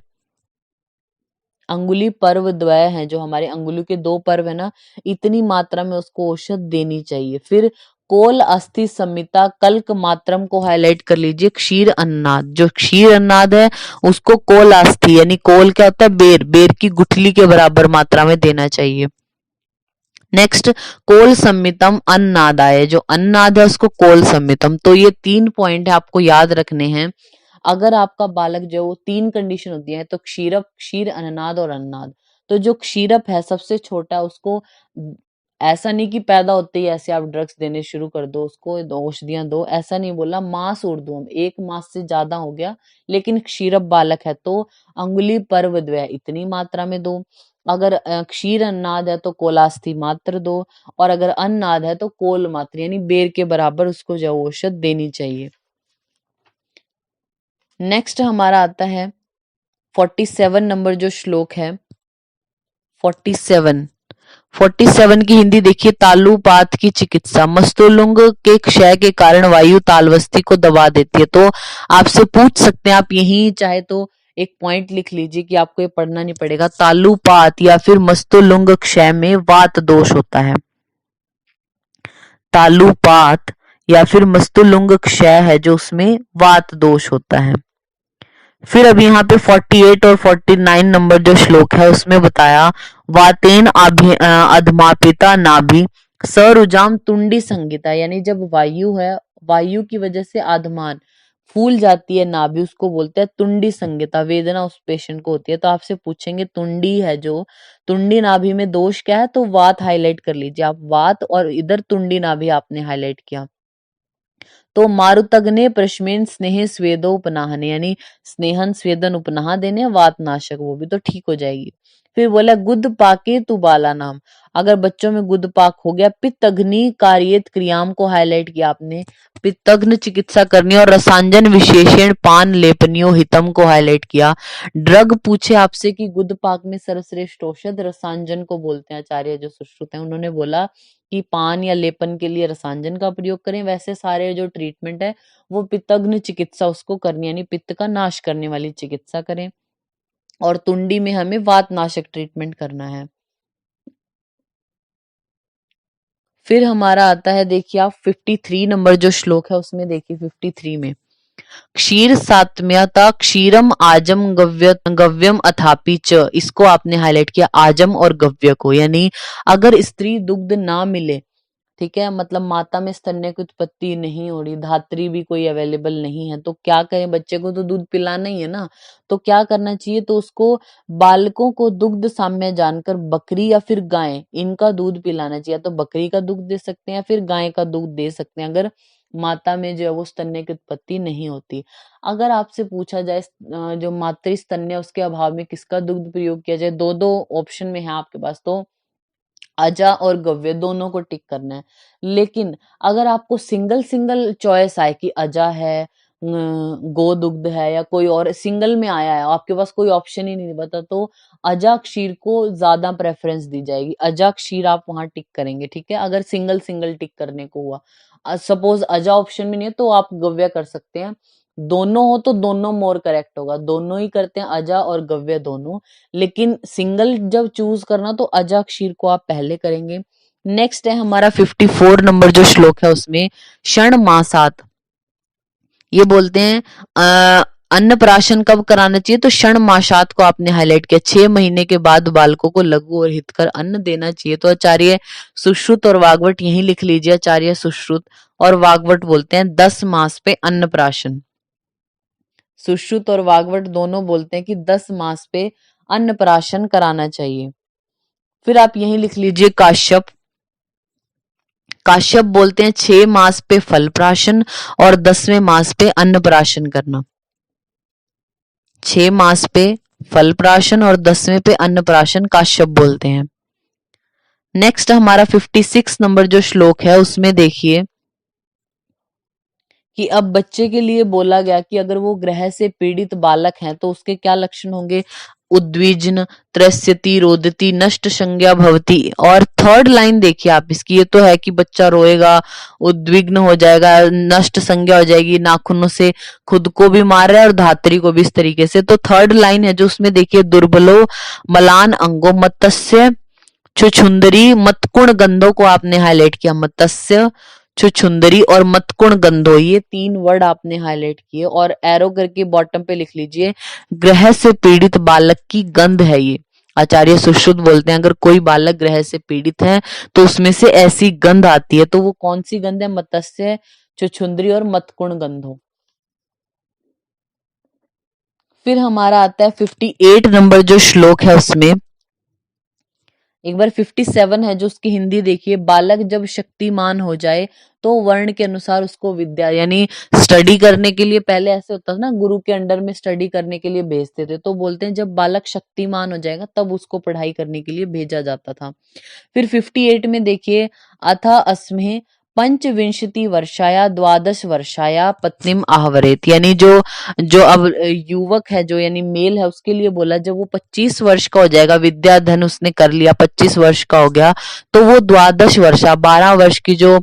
अंगुली पर्व द्वय है, जो हमारे अंगुली के 2 पर्व है ना, इतनी मात्रा में उसको औषध देनी चाहिए। फिर कोल अस्थि संमिता कल्क मात्रम को हाईलाइट कर लीजिए। क्षीर अन्नाद, जो क्षीर अन्नाद है उसको कोल अस्थि, यानी कोल क्या होता है, बेर, बेर की गुठली के बराबर मात्रा में देना चाहिए। नेक्स्ट, कोल सम्मितम अन्नादाय, जो अन्नाद है उसको कोल सम्मितम। तो ये 3 पॉइंट है, आपको याद रखने हैं। अगर आपका बालक जो, वो 3 कंडीशन होती है, तो क्षीरप, क्षीर अन्नाद और अन्नाद। तो जो क्षीरप है सबसे छोटा, उसको ऐसा नहीं कि पैदा होते ही ऐसे आप ड्रग्स देने शुरू कर दो उसको, दो औषधियां दो, ऐसा नहीं बोला। मास ऊर्ध्वम, 1 मास से ज्यादा हो गया लेकिन क्षीरप बालक है, तो अंगुली पर्वद्वय इतनी मात्रा में दो। अगर क्षीर अन्नाद है तो कोलास्थि मात्र दो, और अगर अन्नाद है तो कोल मात्र, यानी बेर के बराबर उसको जो औषध देनी चाहिए। नेक्स्ट हमारा आता है 47 नंबर जो श्लोक है, 47, 47 की हिंदी देखिए, तालुपात की चिकित्सा, मस्तुलुंग के क्षय के कारण वायु तालवस्ती को दबा देती है। तो आपसे पूछ सकते हैं, आप यही चाहे तो एक पॉइंट लिख लीजिए कि आपको ये पढ़ना नहीं पड़ेगा। तालुपात या फिर मस्तुलुंग क्षय में वात दोष होता है। तालुपात या फिर मस्तुलुंग क्षय है जो, उसमें वात दोष होता है। फिर अब यहाँ पे 48 और 49 नंबर जो श्लोक है उसमें बताया, वातेन अधमापिता नाभि सरुजाम तुंडी संगीता, यानी जब वायु है, वायु की वजह से आधमान फूल जाती है नाभि, उसको बोलते हैं तुंडी संगीता, वेदना उस पेशेंट को होती है। तो आपसे पूछेंगे तुंडी है जो, तुंडी नाभि में दोष क्या है, तो वात हाईलाइट कर लीजिए आप, वात, और इधर तुंडी नाभि आपने हाईलाइट किया। तो मारुतग्ने प्रश्मेन स्नेह स्वेदो उपनाहने, यानी स्नेहन स्वेदन उपनाह देने, वात नाशक, वो भी तो ठीक हो जाएगी। फिर बोला गुद पाके तु बाला नाम, अगर बच्चों में गुद पाक हो गया। पित्तग्नि कार्यत क्रियाम को हाईलाइट किया आपने, पित्तग्न चिकित्सा करनी, और रसांजन विशेषण पान लेपनियो हितम को हाईलाइट किया। ड्रग पूछे आपसे कि गुद पाक में सर्वश्रेष्ठ औषध रसांजन को बोलते हैं, आचार्य जो सुश्रुत है उन्होंने बोला कि पान या लेपन के लिए रसांजन का प्रयोग करें। वैसे सारे जो ट्रीटमेंट है वो पित्तग्न चिकित्सा उसको करनी, यानी पित्त का नाश करने वाली चिकित्सा करें, और तुंडी में हमें वात नाशक ट्रीटमेंट करना है। फिर हमारा आता है, देखिए आप 53 नंबर जो श्लोक है उसमें देखिए 53 में, क्षीर सात्म्यता क्षीरम आजम गव्यम अथापि च, इसको आपने हाईलाइट किया, आजम और गव्य को, यानी अगर स्त्री दुग्ध ना मिले, ठीक है, मतलब माता में स्तन्य की उत्पत्ति नहीं हो रही, धात्री भी कोई अवेलेबल नहीं है, तो क्या करें, बच्चे को तो दूध पिलाना ही है ना, तो क्या करना चाहिए, तो उसको बालकों को दुग्ध साम्य जानकर बकरी या फिर गाय इनका दूध पिलाना चाहिए, तो बकरी का दूध दे सकते हैं या फिर गाय का दूध दे सकते हैं अगर माता में जो है वो स्तन्य की उत्पत्ति नहीं होती। अगर आपसे पूछा जाए जो मातृ स्तन्य उसके अभाव में किसका दुग्ध प्रयोग किया जाए, दो दो ऑप्शन में है आपके पास, तो अजा और गव्य दोनों को टिक करना है। लेकिन अगर आपको सिंगल सिंगल चॉइस आए कि अजा है, गो दुग्ध है या कोई और सिंगल में आया है, आपके पास कोई ऑप्शन ही नहीं बता, तो अजा क्षीर को ज्यादा प्रेफरेंस दी जाएगी, अजा क्षीर आप वहां टिक करेंगे, ठीक है, अगर सिंगल सिंगल टिक करने को हुआ। सपोज अजा ऑप्शन में नहीं है तो आप गव्य कर सकते हैं, दोनों हो तो दोनों मोर करेक्ट होगा, दोनों ही करते हैं अजा और गव्य दोनों, लेकिन सिंगल जब चूज करना तो अजा क्षीर को आप पहले करेंगे। नेक्स्ट है हमारा 54 नंबर जो श्लोक है उसमें क्षण मासात, ये बोलते हैं अन्नप्राशन कब कराना चाहिए, तो क्षण मासात को आपने हाईलाइट किया, 6 महीने के बाद बालकों को लघु और हितकर अन्न देना चाहिए, तो आचार्य सुश्रुत और वाग्वट यही लिख लीजिए, आचार्य सुश्रुत और वाग्वट बोलते हैं 10 मास पे अन्नप्राशन, सुश्रुत और वाग्वट दोनों बोलते हैं कि 10 मास पे अन्नप्राशन कराना चाहिए। फिर आप यही लिख लीजिए काश्यप, काश्यप बोलते हैं 6 मास पे फलप्राशन और 10वें मास पे अन्नप्राशन करना, 6 मास पे फलप्राशन और 10वें पे अन्नप्राशन काश्यप बोलते हैं। नेक्स्ट हमारा 56 नंबर जो श्लोक है उसमें देखिए कि अब बच्चे के लिए बोला गया कि अगर वो ग्रह से पीड़ित बालक हैं तो उसके क्या लक्षण होंगे, उद्विग्न, त्रस्यति, रोदति, नष्ट संज्ञा भवति, और थर्ड लाइन देखिए आप इसकी, ये तो है कि बच्चा रोएगा, उद्विग्न हो जाएगा, नष्ट संज्ञा हो जाएगी, नाखूनों से खुद को भी मार रहा है और धात्री को भी इस तरीके से, तो थर्ड लाइन है जो उसमें देखिए दुर्बलो मलान अंगो मत्स्य छुछुंदरी मतकुण गंधों को आपने हाईलाइट किया, मत्स्य छुछुंदरी और मतकुण गंधो, ये 3 वर्ड आपने हाईलाइट किए और एरो करके बॉटम पे लिख लीजिए ग्रह से पीड़ित बालक की गंध है ये, आचार्य सुश्रुत बोलते हैं अगर कोई बालक ग्रह से पीड़ित है तो उसमें से ऐसी गंध आती है, तो वो कौन सी गंध है, मत्स्य छुछुंदरी और मतकुण गंधो। फिर हमारा आता है 58 नंबर जो श्लोक है उसमें एक बार 57 है जो उसकी हिंदी देखिए, बालक जब शक्तिमान हो जाए तो वर्ण के अनुसार उसको विद्या, यानी स्टडी करने के लिए पहले ऐसे होता था ना, गुरु के अंडर में स्टडी करने के लिए भेजते थे, तो बोलते हैं जब बालक शक्तिमान हो जाएगा तब उसको पढ़ाई करने के लिए भेजा जाता था। फिर 58 में देखिए अथा अस्मे पंचविंशति वर्षाया द्वादश वर्षाया पत्नीम आहवरेत, यानी जो जो अब युवक है जो यानी मेल है उसके लिए बोला जब वो 25 वर्ष का हो जाएगा, विद्या धन उसने कर लिया, 25 वर्ष का हो गया, तो वो द्वादश वर्षा 12 वर्ष की जो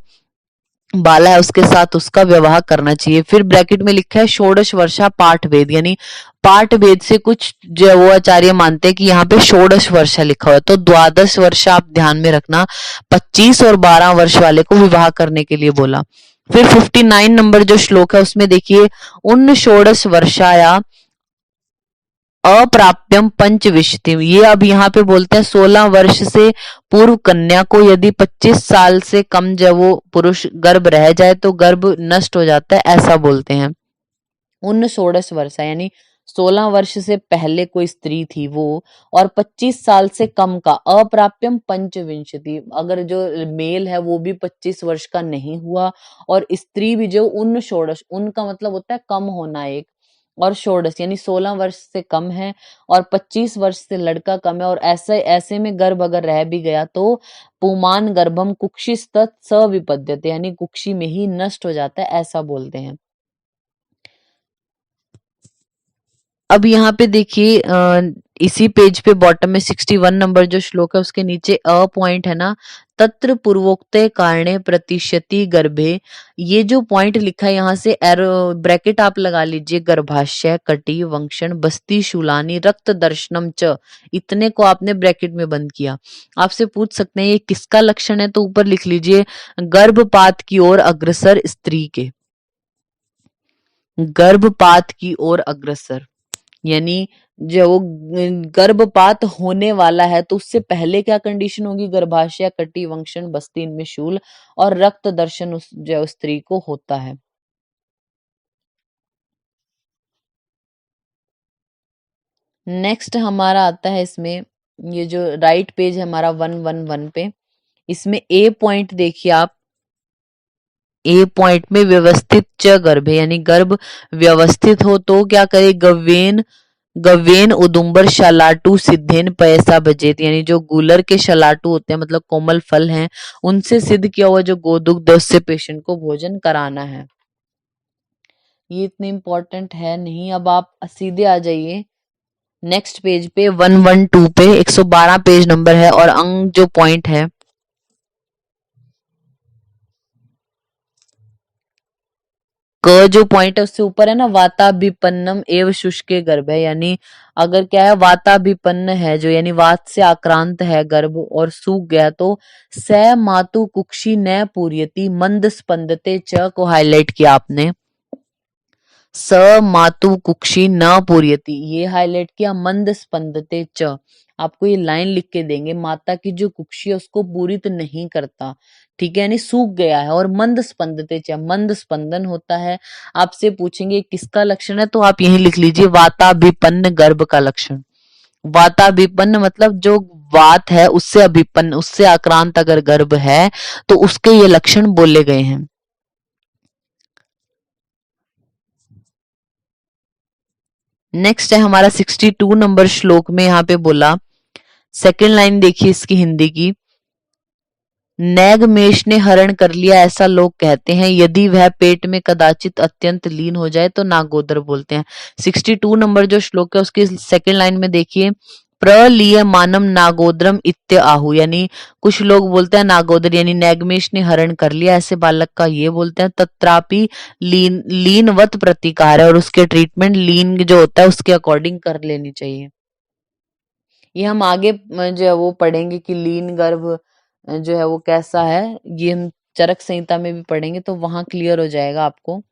बाला है उसके साथ उसका विवाह करना चाहिए। फिर ब्रैकेट में लिखा है षोडश वर्षा पाठ वेद, यानी पाठ वेद से कुछ जो वो आचार्य मानते हैं कि यहाँ पे षोडश वर्षा लिखा हुआ है, तो द्वादश वर्षा आप ध्यान में रखना, 25 और 12 वर्ष वाले को विवाह करने के लिए बोला। फिर 59 नंबर जो श्लोक है उसमें देखिए उन षोडश वर्षाया अप्राप्यम पंचविंशतिम, ये अब यहाँ पे बोलते हैं 16 वर्ष से पूर्व कन्या को यदि 25 साल से कम जब वो पुरुष गर्भ रह जाए तो गर्भ नष्ट हो जाता है, ऐसा बोलते हैं। उन षोडश वर्षा यानी 16 वर्ष से पहले कोई स्त्री थी वो, और 25 साल से कम का अप्राप्यम पंचविंशति, अगर जो मेल है वो भी 25 वर्ष का नहीं हुआ और स्त्री भी जो उन षोडश, उनका मतलब होता है कम होना एक, और षोडश यानी 16 वर्ष से कम है और 25 वर्ष से लड़का कम है, और ऐसे ऐसे में गर्भ अगर रह भी गया तो पुमान गर्भम कुक्षिस्तत् सविपद्यते, यानी कुक्षी में ही नष्ट हो जाता है, ऐसा बोलते हैं। अब यहाँ पे देखिए इसी पेज पे बॉटम में 61 नंबर जो श्लोक है उसके नीचे अ पॉइंट है ना, तत्र पूर्वोक्त कारणे प्रतिशति गर्भे, ये जो पॉइंट लिखा है यहाँ से एरो ब्रैकेट आप लगा लीजिए, गर्भाशय कटी वंक्षण बस्ती शूलानी रक्त दर्शनम च, इतने को आपने ब्रैकेट में बंद किया। आपसे पूछ सकते हैं ये किसका लक्षण है, तो ऊपर लिख लीजिए गर्भपात की ओर अग्रसर स्त्री के, गर्भपात की ओर अग्रसर, यानी जो वो गर्भपात होने वाला है तो उससे पहले क्या कंडीशन होगी, गर्भाशय, कटी, वंक्षण, बस्ती, इनमें शूल और रक्त दर्शन उस जो स्त्री को होता है। नेक्स्ट हमारा आता है इसमें, ये जो राइट पेज है हमारा 111 पे, इसमें ए पॉइंट देखिए आप, ए पॉइंट में व्यवस्थित च गर्भ है, यानी गर्भ व्यवस्थित हो तो क्या करे, गवेन गवेन उदुम्बर शलाटू सिद्धेन पयसा बजेत, यानी जो गूलर के शलाटू होते हैं मतलब कोमल फल हैं, उनसे सिद्ध किया हुआ जो गोदुग्ध उससे पेशेंट को भोजन कराना है। ये इतने इंपॉर्टेंट है नहीं। अब आप सीधे आ जाइए नेक्स्ट पेज पे 112 पे, 112 पेज नंबर है और अंग जो पॉइंट है, क जो पॉइंट है उससे ऊपर है ना, वाताभिपन्नम एव शुष्के गर्भ है, यानी अगर क्या है, वाताभिपन्न है जो, यानी वात से आक्रांत है गर्भ और सूख गया तो स मातु कुक्षी न पूर्यति मंद स्पंदते च को हाईलाइट किया आपने, स मातु कुक्षी न पूर्यति ये हाईलाइट किया, मंद स्पंदते च आपको ये लाइन लिख के देंगे, माता की जो कुक्षी है उसको पूरित नहीं करता, ठीक है, यानी सूख गया है, और मंद स्पंदते च मंद स्पंदन होता है। आपसे पूछेंगे किसका लक्षण है तो आप यही लिख लीजिए, वाताभिपन्न गर्भ का लक्षण। वाताभिपन्न मतलब जो वात है उससे अभिपन्न, उससे आक्रांत अगर गर्भ है तो उसके ये लक्षण बोले गए हैं। नेक्स्ट है हमारा 62 नंबर श्लोक में, यहाँ पे बोला, सेकेंड लाइन देखिए इसकी हिंदी की, नैगमेष ने हरण कर लिया ऐसा लोग कहते हैं, यदि वह पेट में कदाचित अत्यंत लीन हो जाए तो नागोदर बोलते हैं। 62 नंबर जो श्लोक है उसकी सेकेंड लाइन में देखिए, प्रलीय मानम नागोदरम इत्य आहु, यानी कुछ लोग बोलते हैं नागोदर यानी नैगमेष ने हरण कर लिया ऐसे बालक का, ये बोलते हैं। तत्रापि लीनवत प्रतिकार है, और उसके ट्रीटमेंट लीन जो होता है उसके अकॉर्डिंग कर लेनी चाहिए। ये हम आगे जो है वो पढ़ेंगे कि लीन गर्भ जो है वो कैसा है, ये हम चरक संहिता में भी पढ़ेंगे तो वहां क्लियर हो जाएगा आपको।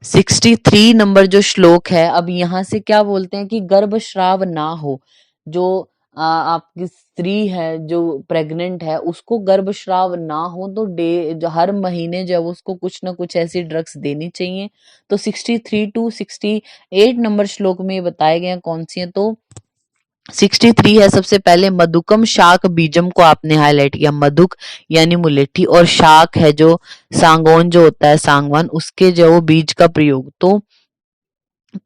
63 नंबर जो श्लोक है, अब यहाँ से क्या बोलते हैं कि गर्भस्राव ना हो, जो आपकी स्त्री है जो प्रेग्नेंट है उसको गर्भस्राव ना हो तो जो हर महीने जो है उसको कुछ ना कुछ ऐसी ड्रग्स देनी चाहिए। तो 63 टू 68 नंबर श्लोक में ये बताए गए हैं कौन सी है, तो 63 है सबसे पहले, मधुकम शाक बीजम को आपने हाईलाइट किया, मधुक यानी मुलेठी, और शाक है जो सांगोन जो होता है सांगवान, उसके जो वो बीज का प्रयोग, तो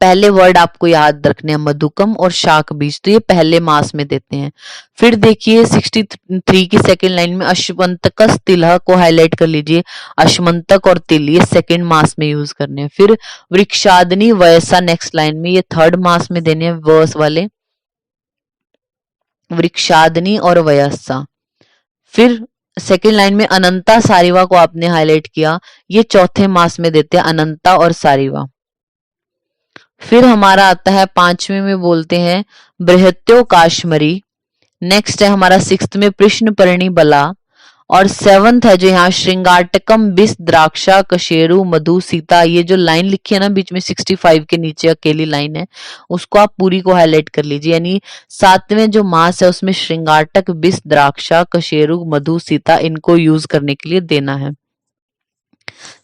पहले वर्ड आपको याद रखने हैं मधुकम और शाक बीज, तो ये पहले मास में देते हैं। फिर देखिए 63 की सेकेंड लाइन में अश्वंतकस तिलह को हाईलाइट कर लीजिए, अश्वंतक और तिल ये सेकेंड मास में यूज करने हैं। फिर वृक्षादनी वयसा नेक्स्ट लाइन में, ये थर्ड मास में देने हैं वर्स वाले, वृक्षादनी और वयस्सा। फिर सेकेंड लाइन में अनंता सारिवा को आपने हाईलाइट किया, ये चौथे मास में देते हैं अनंता और सारिवा। फिर हमारा आता है पांचवें में बोलते हैं बृहत्यो काश्मरी, नेक्स्ट है हमारा सिक्स्थ में कृष्ण परिणी बला, और सेवंथ है जो यहाँ श्रृंगाटकम बिस द्राक्षा कशेरु मधु सीता, ये जो लाइन लिखी है ना बीच में 65 के नीचे अकेली लाइन है, उसको आप पूरी को हाईलाइट कर लीजिए, यानी सातवें जो मास है उसमें श्रृंगाटक बिस द्राक्षा कशेरु मधु सीता इनको यूज करने के लिए देना है।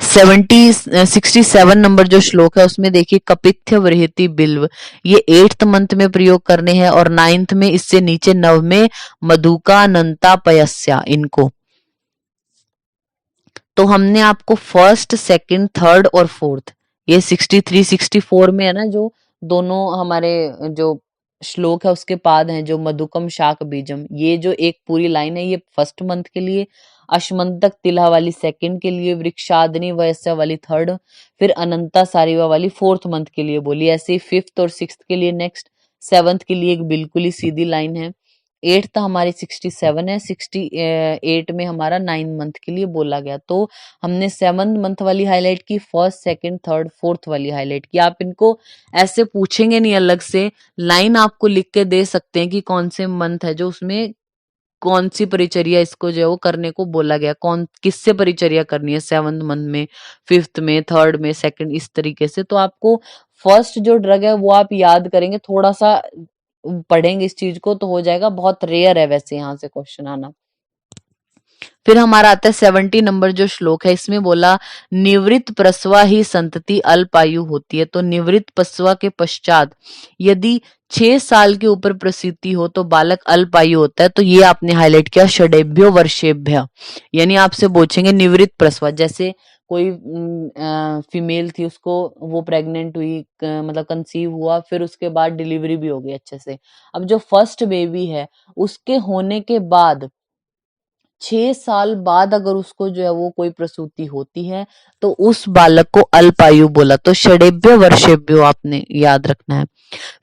67 नंबर जो श्लोक है उसमें देखिए कपिथ्य वृहति बिल्व, ये 8th मंथ में प्रयोग करने हैं, और 9th में इससे नीचे 9 में मधुका नंता पयस्या इनको। तो हमने आपको फर्स्ट सेकंड थर्ड और फोर्थ, ये 63 64 में है ना जो दोनों हमारे जो श्लोक है उसके पाद हैं, जो मधुकम शाक बीजम, ये जो एक पूरी लाइन है ये फर्स्ट मंथ के लिए, अश्मंतक तिला वाली सेकंड के लिए, वृक्षादनी वयस्या वाली थर्ड, फिर अनंता सारिवा वाली फोर्थ मंथ के लिए बोली, ऐसे ही फिफ्थ और सिक्स के लिए नेक्स्ट, सेवंथ के लिए एक बिल्कुल ही सीधी लाइन है, एट्थ हमारी 67 है, 68 में हमारा 9 मंथ के लिए बोला गया। तो हमने 7 मंथ वाली हाईलाइट की, फर्स्ट सेकंड थर्ड फोर्थ वाली हाईलाइट की। आप इनको ऐसे पूछेंगे नहीं अलग से, लाइन आपको लिख के दे सकते हैं कि कौन से मंथ है जो उसमें कौन सी परिचर्या इसको जो है वो करने को बोला गया, कौन किससे परिचर्या करनी है, 7th मंथ में, 5th में, 3rd में, 2nd, इस तरीके से। तो आपको फर्स्ट जो ड्रग है वो आप याद करेंगे, थोड़ा सा पढ़ेंगे इस चीज को तो हो जाएगा, बहुत रेयर है वैसे यहाँ से क्वेश्चन आना। फिर हमारा आता है 70 नंबर जो श्लोक है, इसमें बोला निवृत्त प्रसवा ही संतति अल्पायु होती है। तो निवृत्त प्रसवा के पश्चात यदि 6 साल के ऊपर प्रसूति हो तो बालक अल्पायु होता है। तो ये आपने हाईलाइट किया, षडेभ्यो वर्षेभ्य, यानी आपसे पूछेंगे निवृत्त प्रसवा, जैसे कोई फीमेल थी, उसको वो प्रेग्नेंट हुई, मतलब कंसीव हुआ, फिर उसके बाद डिलीवरी भी हो गई अच्छे से। अब जो फर्स्ट बेबी है उसके होने के बाद 6 साल बाद अगर उसको जो है वो कोई प्रसूति होती है तो उस बालक को अल्पायु बोला। तो षडेभ्य वर्षेभ्यो आपने याद रखना है।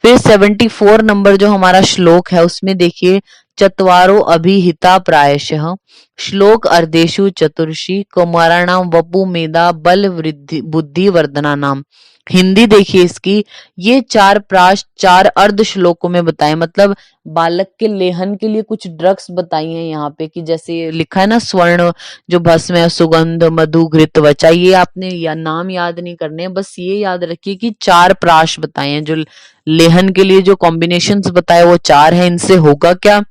फिर 74 नंबर जो हमारा श्लोक है उसमें देखिए, चत्वारो अभिहिता प्रायशः श्लोक अर्धेषु चतुर्षि कुमाराणाम वपु मेधा बल वृद्धि बुद्धि वर्धना नाम। हिंदी देखिए इसकी, ये 4 प्राश 4 अर्ध श्लोकों में बताए, मतलब बालक के लेहन के लिए कुछ ड्रग्स बताई हैं यहाँ पे, कि जैसे ये लिखा है ना स्वर्ण जो भस्म है, सुगंध, मधु, घृत, वचा, ये आपने या नाम याद नहीं करने हैं, बस ये याद रखिए कि 4 प्राश बताए हैं, जो लेहन के लिए जो कॉम्बिनेशंस बताए वो 4 हैं। इनसे होगा क्या,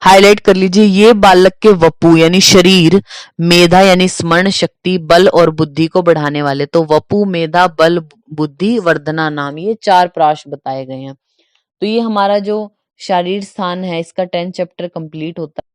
हाईलाइट कर लीजिए, ये बालक के वपु यानी शरीर, मेधा यानी स्मरण शक्ति, बल और बुद्धि को बढ़ाने वाले। तो वपु, मेधा, बल, बुद्धि, वर्धना नाम, ये 4 प्राश बताए गए हैं। तो ये हमारा जो शारीर स्थान है इसका 10 चैप्टर कंप्लीट होता है।